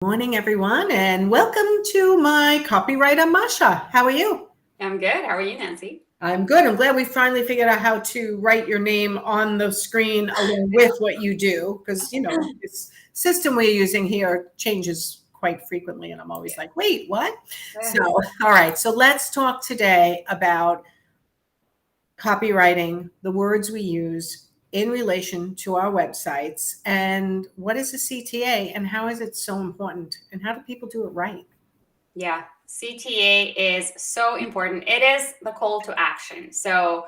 Morning, everyone, and welcome to my copywriter, Masha. How are you? I'm good. How are you, Nancy? I'm good. I'm glad we finally figured out how to write your name on the screen along with what you do, because, this system we're using here changes quite frequently, and I'm always like, wait, what? So, all right. So let's talk today about copywriting, the words we use in relation to our websites, and what is a CTA and how is it so important, and how do people do it right? Yeah, CTA is so important. It is the call to action. So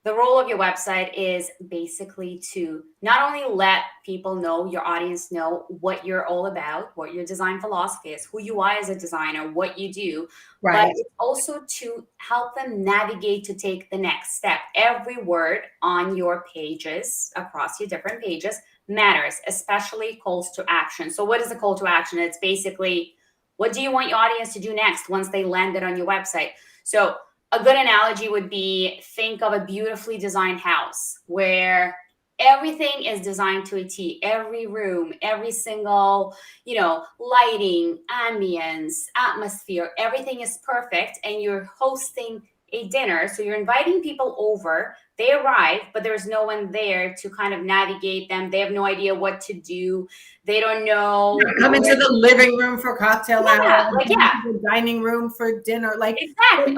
the role of your website is basically to not only let people know, your audience know what you're all about, what your design philosophy is, who you are as a designer, what you do, but it's also to help them navigate to take the next step. Every word on your pages, across your different pages, matters, especially calls to action. So what is a call to action? It's basically, what do you want your audience to do next once they landed on your website? So a good analogy would be, think of a beautifully designed house where everything is designed to a T. Every room, every single, lighting, ambience, atmosphere, everything is perfect. And you're hosting a dinner. So you're inviting people over. They arrive, but there's no one there to kind of navigate them. They have no idea what to do. They don't know. Come into the living room for cocktail hour, the dining room for dinner, exactly.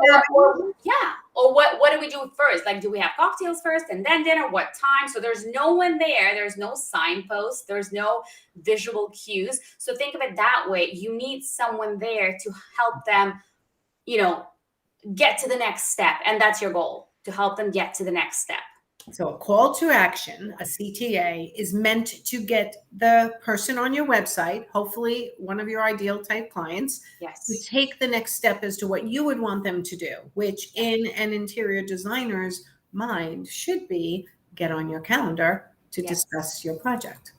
Or what do we do first? Like, do we have cocktails first and then dinner? What time? So there's no one there. There's no signpost. There's no visual cues. So think of it that way. You need someone there to help them, get to the next step. And that's your goal, to help them get to the next step. So a call to action, a CTA, is meant to get the person on your website, hopefully one of your ideal type clients, to take the next step as to what you would want them to do, which in an interior designer's mind should be get on your calendar to discuss your project.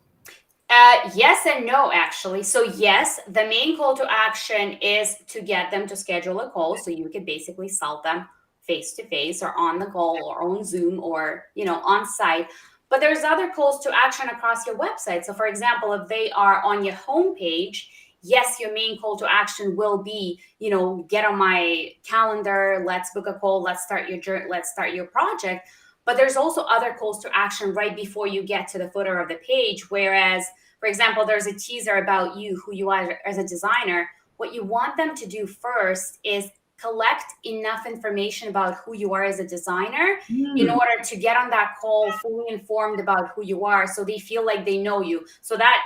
Yes and no, actually. So yes, the main call to action is to get them to schedule a call. So you could basically sell them face-to-face or on the call or on Zoom or, on site. But there's other calls to action across your website. So for example, if they are on your homepage, yes, your main call to action will be, get on my calendar, let's book a call, let's start your project. But there's also other calls to action right before you get to the footer of the page. Whereas, for example, there's a teaser about you, who you are as a designer. What you want them to do first is collect enough information about who you are as a designer in order to get on that call fully informed about who you are, so they feel like they know you. So that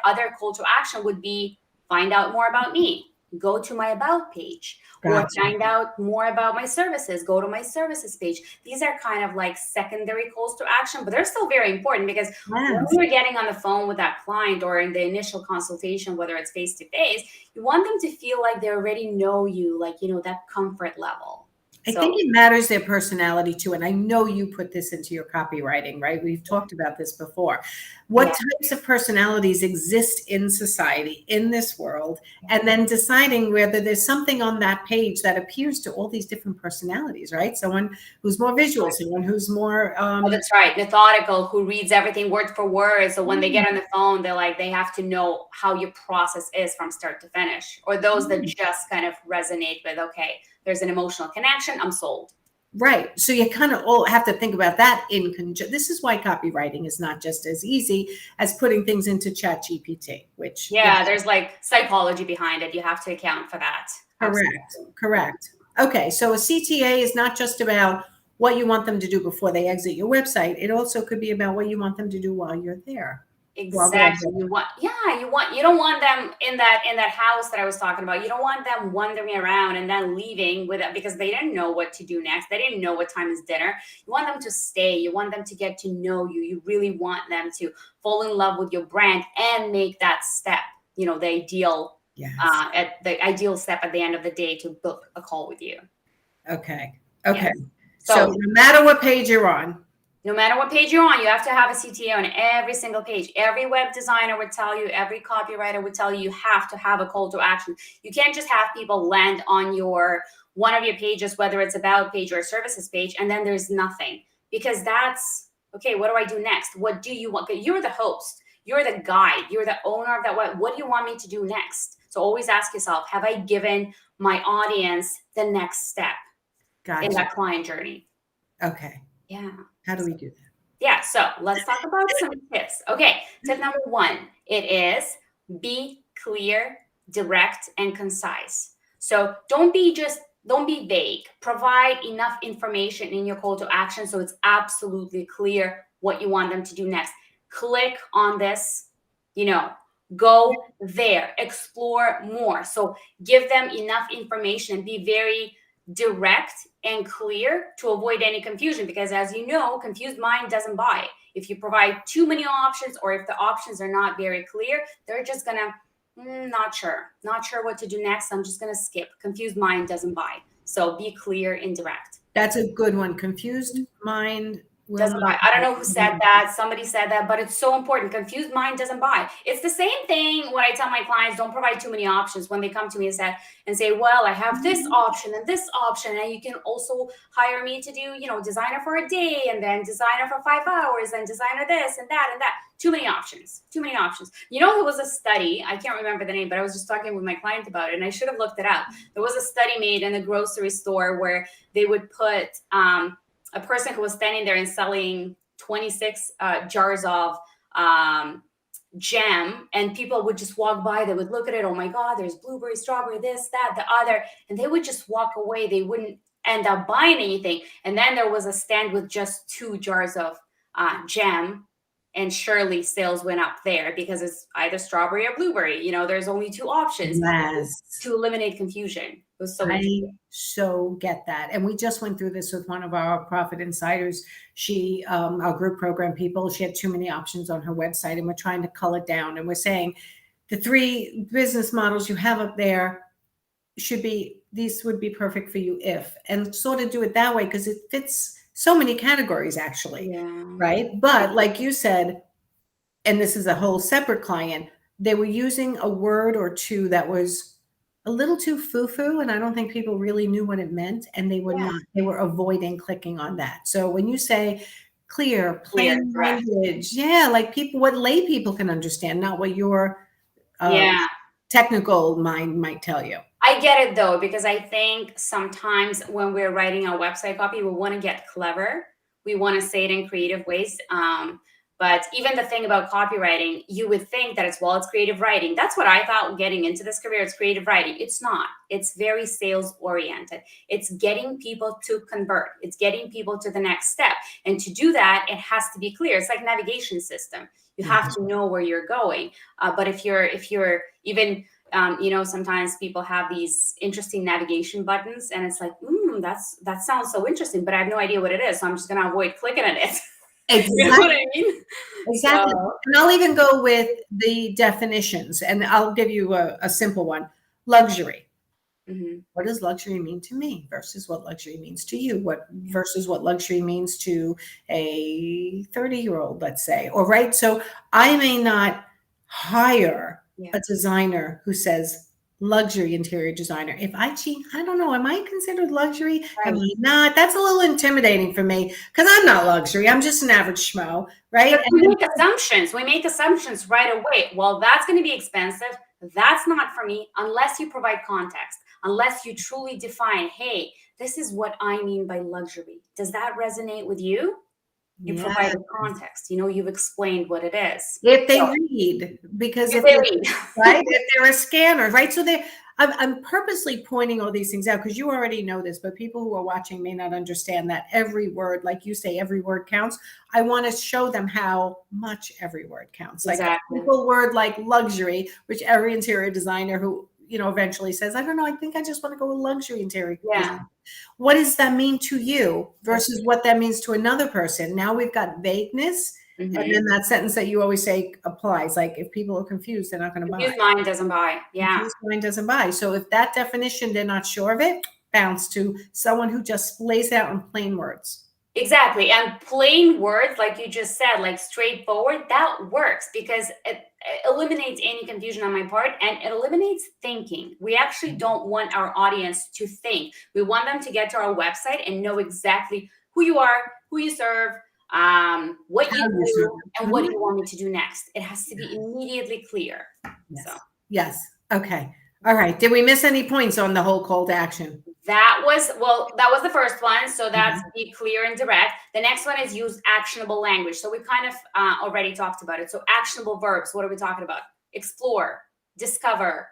other call to action would be, find out more about me, go to my about page, or find out more about my services, go to my services page. These are kind of like secondary calls to action, but they're still very important, because when you're getting on the phone with that client or in the initial consultation, whether it's face-to-face, you want them to feel like they already know you, like, that comfort level. I think it matters their personality too. And I know you put this into your copywriting, right? We've talked about this before. What types of personalities exist in society, in this world, and then deciding whether there's something on that page that appeals to all these different personalities, right? Someone who's more visual, someone who's more that's right, methodical, who reads everything word for word. So when they get on the phone, they have to know how your process is from start to finish. Or those that just kind of resonate with, okay, there's an emotional connection, I'm sold. Right. So you kind of all have to think about that in conjunction. This is why copywriting is not just as easy as putting things into ChatGPT, which there's like psychology behind it. You have to account for that. Correct. Okay. So a CTA is not just about what you want them to do before they exit your website. It also could be about what you want them to do while you're there. Exactly. You don't want them in that house that I was talking about. You don't want them wandering around and then leaving with it because they didn't know what to do next. They didn't know what time is dinner. You want them to stay. You want them to get to know you. You really want them to fall in love with your brand and make that step, the ideal step at the end of the day to book a call with you. Okay. Yes. So no matter what page you're on, you have to have a CTA on every single page. Every web designer would tell you, every copywriter would tell you, you have to have a call to action. You can't just have people land on one of your pages, whether it's about page or a services page, and then there's nothing. Because that's, okay, what do I do next? What do you want? You're the host. You're the guide. You're the owner of that web. What do you want me to do next? So always ask yourself, have I given my audience the next step in that client journey? Okay. Yeah. How do we do that? Yeah. So let's talk about some tips. Okay. Tip number 1, it is be clear, direct, and concise. So don't be vague. Provide enough information in your call to action so it's absolutely clear what you want them to do next. Click on this, go there, explore more. So give them enough information and be very direct and clear to avoid any confusion, because as you know, confused mind doesn't buy. If you provide too many options, or if the options are not very clear, they're just gonna not sure what to do next, I'm just gonna skip. Confused mind doesn't buy. So be clear and direct. That's a good one. Confused mind doesn't buy. I don't know who said that. Somebody said that, but it's so important. Confused mind doesn't buy. It's the same thing when I tell my clients, don't provide too many options when they come to me and say, well, I have this option and this option, and you can also hire me to do, designer for a day, and then designer for 5 hours, and designer this and that and that. Too many options. There was a study, I can't remember the name, but I was just talking with my client about it, and I should have looked it up. There was a study made in a grocery store where they would put a person who was standing there and selling 26 jars of jam, and people would just walk by. They would look at it. Oh my God, there's blueberry, strawberry, this, that, the other. And they would just walk away. They wouldn't end up buying anything. And then there was a stand with just 2 jars of jam. And surely sales went up there because it's either strawberry or blueberry. There's only 2 options. Yes. To eliminate confusion. It was so I so get that. And we just went through this with one of our Profit Insiders. She, our group program people, she had too many options on her website, and we're trying to cull it down. And we're saying the 3 business models you have up there these would be perfect for you and sort of do it that way, because it fits so many categories actually. Yeah. Right. But like you said, and this is a whole separate client, they were using a word or 2 that was a little too foo-foo, and I don't think people really knew what it meant, and they were avoiding clicking on that. So when you say clear, plain language, like what lay people can understand, not what your technical mind might tell you. I get it though, because I think sometimes when we're writing our website copy, we want to get clever. We want to say it in creative ways. But even the thing about copywriting, you would think that it's creative writing. That's what I thought getting into this career. It's creative writing. It's not. It's very sales oriented. It's getting people to convert. It's getting people to the next step. And to do that, it has to be clear. It's like navigation system. You have to know where you're going. But if you're even sometimes people have these interesting navigation buttons, and it's like, that sounds so interesting, but I have no idea what it is. So I'm just going to avoid clicking on it. Exactly. You know what I mean? Exactly. So, and I'll even go with the definitions, and I'll give you a simple one. Luxury. Mm-hmm. What does luxury mean to me versus what luxury means to you? Versus what luxury means to a 30-year-old, let's say, right? So I may not hire a designer who says luxury interior designer. If I don't know, am I considered luxury? Right. Am I not? That's a little intimidating for me, because I'm not luxury. I'm just an average schmo, right? But we make assumptions right away. Well, that's going to be expensive. That's not for me, unless you provide context, unless you truly define, hey, this is what I mean by luxury. Does that resonate with you? You provide context. You've explained what it is. If they read, because if they read, right, if they're a scanner, right? So I'm purposely pointing all these things out, because you already know this, but people who are watching may not understand that every word, like you say, every word counts. I want to show them how much every word counts. Exactly. Like a simple word like luxury, which every interior designer who eventually says, I don't know, I think I just want to go with luxury interior. Yeah. What does that mean to you versus what that means to another person? Now we've got vagueness. Mm-hmm. And then that sentence that you always say applies. Like, if people are confused, they're not going to buy. Confused mind doesn't buy. Yeah. Confused mind doesn't buy. So if that definition, they're not sure of it, bounce to someone who just lays out in plain words. Exactly. And plain words, like you just said, like straightforward, that works, because it eliminates any confusion on my part, and it eliminates thinking. We actually don't want our audience to think. We want them to get to our website and know exactly who you are, who you serve, what you How you serve do, them. and what do you want me to do next. It has to be immediately clear. Yes. So Yes. Okay. All right. Did we miss any points on the whole call to action? that was the first one. So that's be clear and direct. The next one is use actionable language. So we kind of already talked about it. So actionable verbs. What are we talking about? Explore, discover,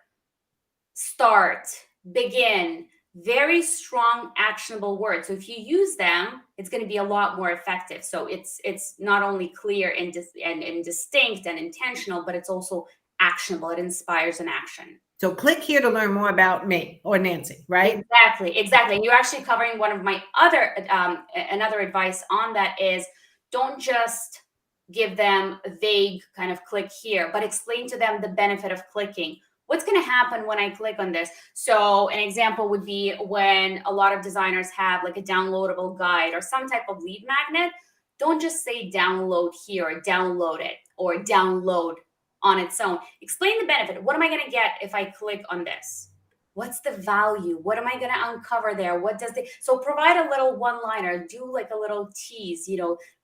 start, begin. Very strong actionable words. So if you use them, it's going to be a lot more effective. So it's not only clear and distinct and intentional, but it's also actionable. It inspires an action. So click here to learn more about me or Nancy, right? Exactly. And you're actually covering one of my other another advice on that is don't just give them a vague kind of click here, but explain to them the benefit of clicking. What's going to happen when I click on this? So an example would be when a lot of designers have like a downloadable guide or some type of lead magnet. Don't just say download here or download it or download on its own. Explain the benefit. What am I going to get if I click on this? What's the value? What am I going to uncover there? So provide a little one-liner, do like a little tease,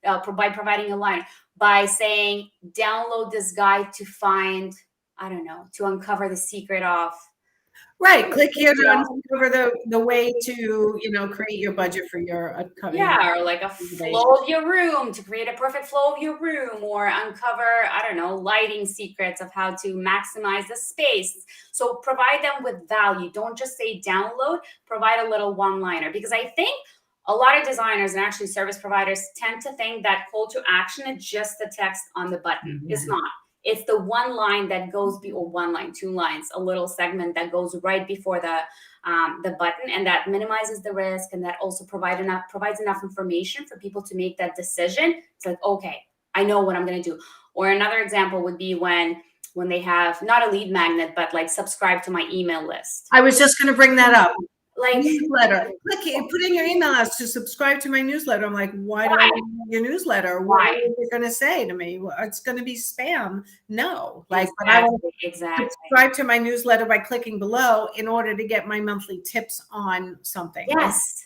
by providing a line, by saying, download this guide to find, I don't know, to uncover the secret of. Right. Click here to uncover the way to, create your budget for your upcoming. Yeah, or like a flow of your room, to create a perfect flow of your room, or uncover, I don't know, lighting secrets of how to maximize the space. So provide them with value. Don't just say download, provide a little one-liner. Because I think a lot of designers and actually service providers tend to think that call to action is just the text on the button. Yeah. It's not. It's the one line that goes, or one line, two lines, a little segment that goes right before the button, and that minimizes the risk, and that also provides enough information for people to make that decision. It's like, okay, I know what I'm going to do. Or another example would be when they have not a lead magnet, but like subscribe to my email list. I was just going to bring that up. Like newsletter. Click here, put in your email address to subscribe to my newsletter. I'm like, why do I want your newsletter? What are they going to say to me? It's going to be spam. No, but I want to subscribe to my newsletter by clicking below in order to get my monthly tips on something. Yes.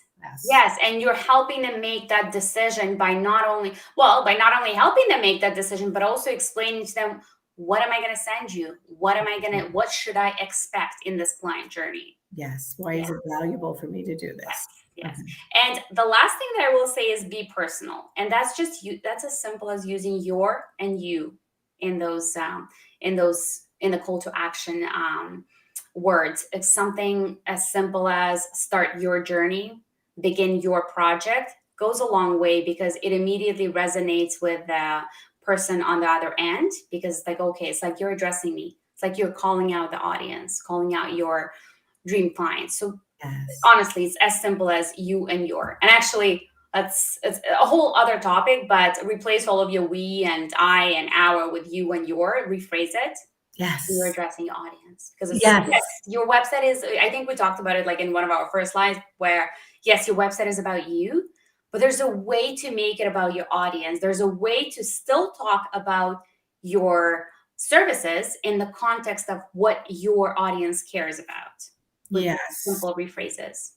And you're helping them make that decision by not only helping them make that decision, but also explaining to them, what am I going to send you? What should I expect in this client journey? Yes. Why is it valuable for me to do this? Yes. And the last thing that I will say is be personal. And that's just you. That's as simple as using your and you in those in the call to action words. It's something as simple as start your journey, begin your project, goes a long way, because it immediately resonates with the person on the other end, because it's like, okay, it's like you're addressing me. It's like you're calling out the audience, calling out your dream clients. So honestly, it's as simple as you and your. And actually, it's a whole other topic, but replace all of your we and I and our with you and your. Rephrase it. Yes. You're addressing your audience, because your website is, I think we talked about it like in one of our first slides, where yes, your website is about you, but there's a way to make it about your audience. There's a way to still talk about your services in the context of what your audience cares about. Yes. Simple rephrases.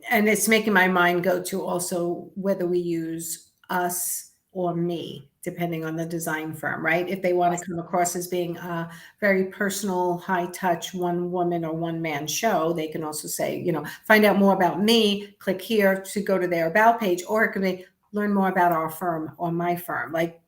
And it's making my mind go to also whether we use us or me, depending on the design firm, right? If they want to come across as being a very personal, high touch, one woman or one man show, they can also say, find out more about me, click here to go to their about page, or it could be learn more about our firm or my firm. Like,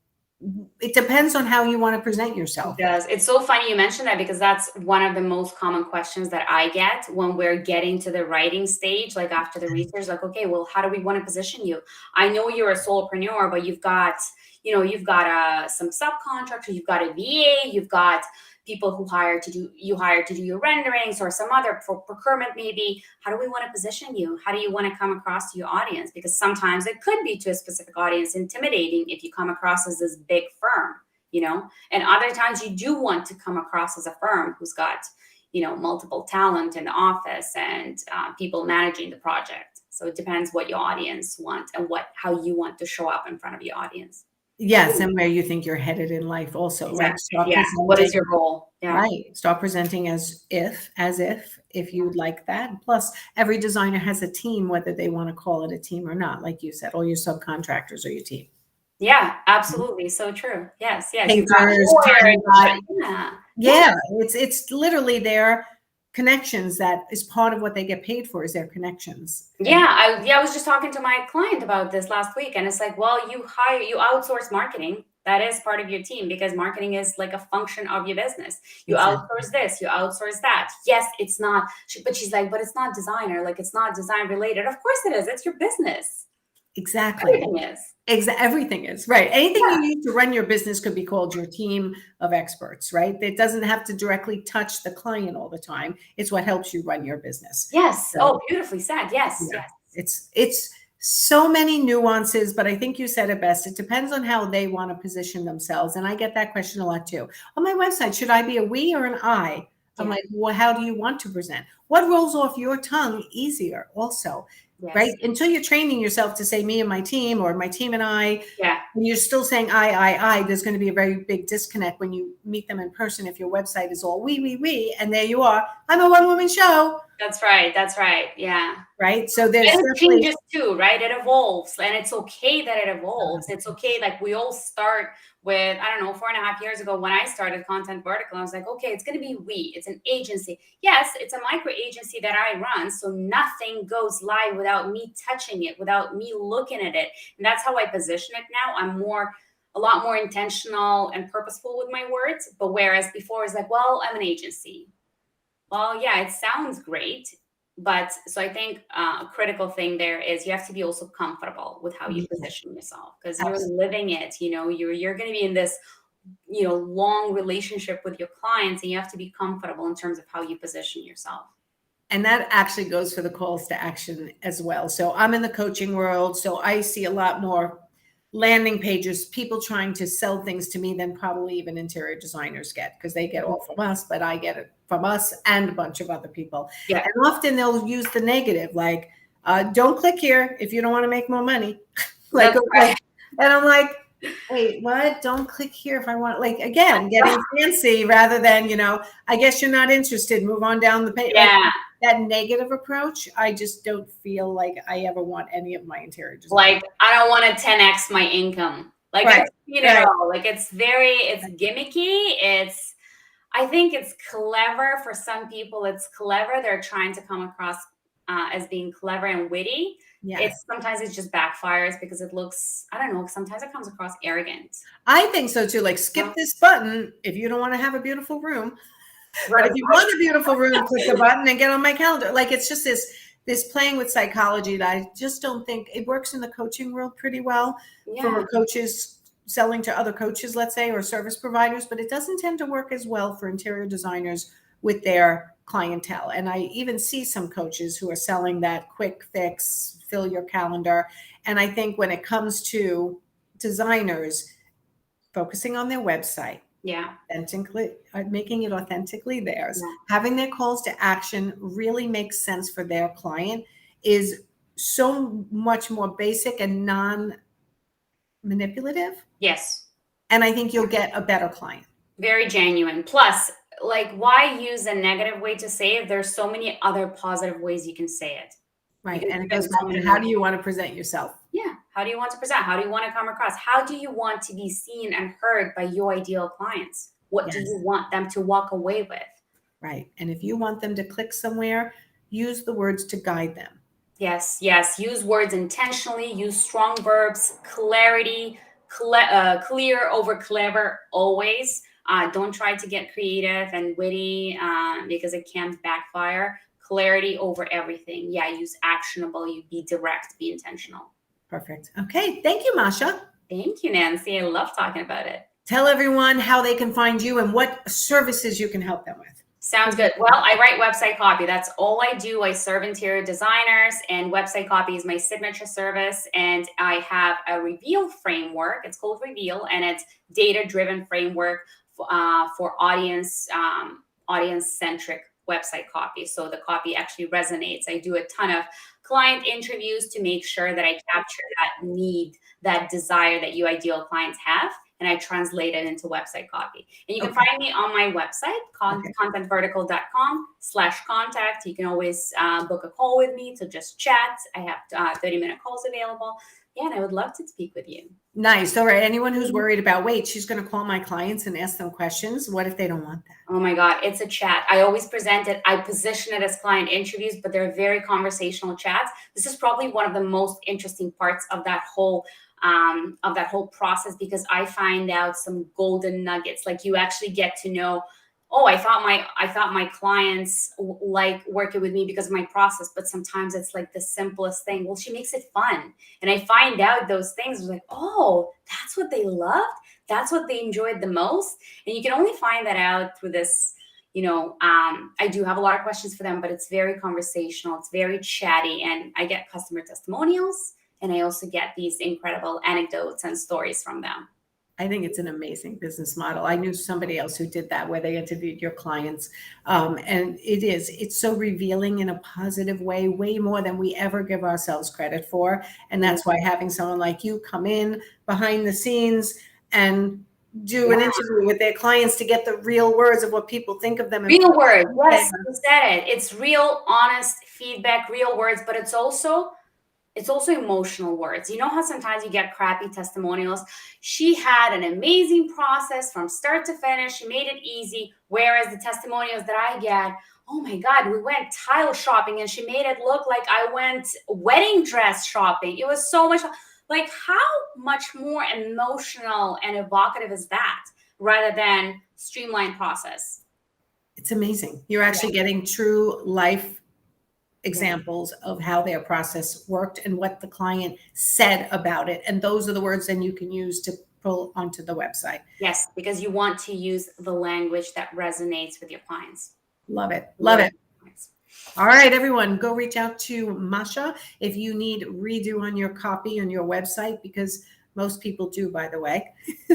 it depends on how you want to present yourself. It does. It's so funny you mentioned that, because that's one of the most common questions that I get when we're getting to the writing stage, like after the research, like, okay, well, how do we want to position you? I know you're a solopreneur, but you've got some subcontractors, you've got a VA, you've got people who hire to do your renderings, or some other for procurement maybe. How do we want to position you? How do you want to come across to your audience? Because sometimes it could be to a specific audience intimidating if you come across as this big firm, and other times you do want to come across as a firm who's got, multiple talent in the office and people managing the project. So it depends what your audience wants and how you want to show up in front of your audience. Yes, and where you think you're headed in life also. Exactly. What is your goal? Yeah. Right. Start presenting as if you'd like that. Plus, every designer has a team, whether they want to call it a team or not. Like you said, all your subcontractors are your team. Yeah, absolutely. So true. Yes, yes. You've got Painters, lawyers. Yeah. yeah, it's literally their connections that is part of what they get paid for, is their connections. Yeah, I was just talking to my client about this last week, and it's like, well, you outsource marketing. That is part of your team because marketing is like a function of your business. You Exactly. outsource this, you outsource that. Yes, it's not, but she's like, but it's not designer, like it's not design related. Of course it is. It's your business. Exactly. Everything is. Everything is right. Anything Yeah. you use to run your business could be called your team of experts, right? It doesn't have to directly touch the client all the time. It's what helps you run your business. Yes. So, Oh, beautifully said. Yes. yeah, Yes. it's so many nuances, but I think you said it best. It depends on how they want to position themselves. And I get that question a lot too. On my website, should I be a we or an I? I'm Yeah. like, well, how do you want to present? What rolls off your tongue easier also? Yes. Right? Until you're training yourself to say me and my team, or my team and I, Yeah. and you're still saying I, there's going to be a very big disconnect when you meet them in person. If your website is all we, and there you are, I'm a one-woman show. That's right. That's right. Yeah. Right. So there's And it changes too, right? It evolves, and it's okay that it evolves. It's okay. Like we all start with, I don't know, 4.5 years ago when I started Content Vertical, I was like, okay, it's going to be we. It's an agency. Yes, it's a micro agency that I run. So nothing goes live without me touching it, without me looking at it. And that's how I position it now. I'm a lot more intentional and purposeful with my words. But whereas before it's like, well, I'm an agency. Well, yeah, it sounds great. But so I think a critical thing there is you have to be also comfortable with how you position yourself because you're living it. You're going to be in this, long relationship with your clients, and you have to be comfortable in terms of how you position yourself. And that actually goes for the calls to action as well. So I'm in the coaching world, so I see a lot more landing pages, people trying to sell things to me than probably even interior designers get, because they get all from us, but I get it from us and a bunch of other people. Yeah. And often they'll use the negative, like, don't click here if you don't want to make more money. Like, right. And I'm like, wait, what? Don't click here if I want, like, again, getting fancy rather than, I guess you're not interested, move on down the page. Yeah. Like, that negative approach, I just don't feel like I ever want any of my interior design. Like, I don't want to 10x my income. Like, right. Like it's gimmicky. I think it's clever for some people. It's clever. They're trying to come across as being clever and witty. Yes. Sometimes it just backfires because it looks, I don't know, sometimes it comes across arrogant. I think so too. Like, skip this button if you don't want to have a beautiful room. Right. But if you want a beautiful room, click the button and get on my calendar. Like, it's just this playing with psychology that I just don't think it works in the coaching world pretty well for coaches selling to other coaches, let's say, or service providers, but it doesn't tend to work as well for interior designers with their clientele. And I even see some coaches who are selling that quick fix, fill your calendar. And I think when it comes to designers focusing on their website, authentically, making it authentically theirs, having their calls to action really makes sense for their client is so much more basic and non-manipulative. Yes. And I think you'll get a better client. Very genuine. Plus, like, why use a negative way to say it? There's so many other positive ways you can say it. Right. And it goes back to, how do you want to present yourself? Yeah. How do you want to present? How do you want to come across? How do you want to be seen and heard by your ideal clients? What do you want them to walk away with? Right. And if you want them to click somewhere, use the words to guide them. Yes. Yes. Use words intentionally. Use strong verbs, clarity, clear over clever always. Don't try to get creative and witty because it can backfire. Clarity over everything. Yeah, use actionable. You be direct, be intentional. Perfect. Okay. Thank you, Masha. Thank you, Nancy. I love talking about it. Tell everyone how they can find you and what services you can help them with. Sounds good. Well, I write website copy. That's all I do. I serve interior designers, and website copy is my signature service. And I have a Reveal framework. It's called Reveal, and it's data-driven framework for audience-centric website copy. So the copy actually resonates. I do a ton of client interviews to make sure that I capture that need, that desire that you ideal clients have. and I translate it into website copy. And you can find me on my website, contentvertical.com/contact. You can always book a call with me to just chat. I have 30-minute calls available. Yeah, and I would love to speak with you. Nice. All right. Anyone who's worried about, wait, she's going to call my clients and ask them questions. What if they don't want that? Oh my God, it's a chat. I always present it. I position it as client interviews, but they're very conversational chats. This is probably one of the most interesting parts of that whole process, because I find out some golden nuggets. Like, you actually get to know, oh, I thought my clients like working with me because of my process, but sometimes it's like the simplest thing. Well, she makes it fun. And I find out those things, like, oh, that's what they loved. That's what they enjoyed the most. And you can only find that out through this, I do have a lot of questions for them, but it's very conversational. It's very chatty. And I get customer testimonials, and I also get these incredible anecdotes and stories from them. I think it's an amazing business model. I knew somebody else who did that, where they interviewed your clients. And it's so revealing in a positive way more than we ever give ourselves credit for. And that's why having someone like you come in behind the scenes and do an interview with their clients to get the real words of what people think of them. Real words. Yes, you said it. It's real, honest feedback, real words, but it's also emotional words. You know how sometimes you get crappy testimonials? She had an amazing process from start to finish. She made it easy. Whereas the testimonials that I get, oh my God, we went tile shopping and she made it look like I went wedding dress shopping. It was so much, like, how much more emotional and evocative is that, rather than streamlined process? It's amazing. You're actually getting true life examples of how their process worked and what the client said about it. And those are the words then you can use to pull onto the website. Yes, because you want to use the language that resonates with your clients. Love it. Love it. All right, everyone, go reach out to Masha if you need redo on your copy on your website, because most people do, by the way.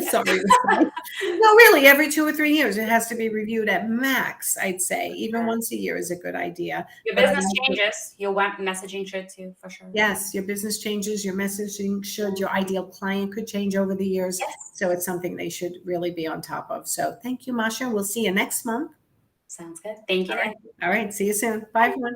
Sorry. No, really, every 2 or 3 years, it has to be reviewed at max, I'd say. Even once a year is a good idea. Your business changes. Your web messaging should too, for sure. Yes, your business changes, your messaging should, your ideal client could change over the years. Yes. So it's something they should really be on top of. So thank you, Masha. We'll see you next month. Sounds good. Thank you. All right. See you soon. Bye, everyone.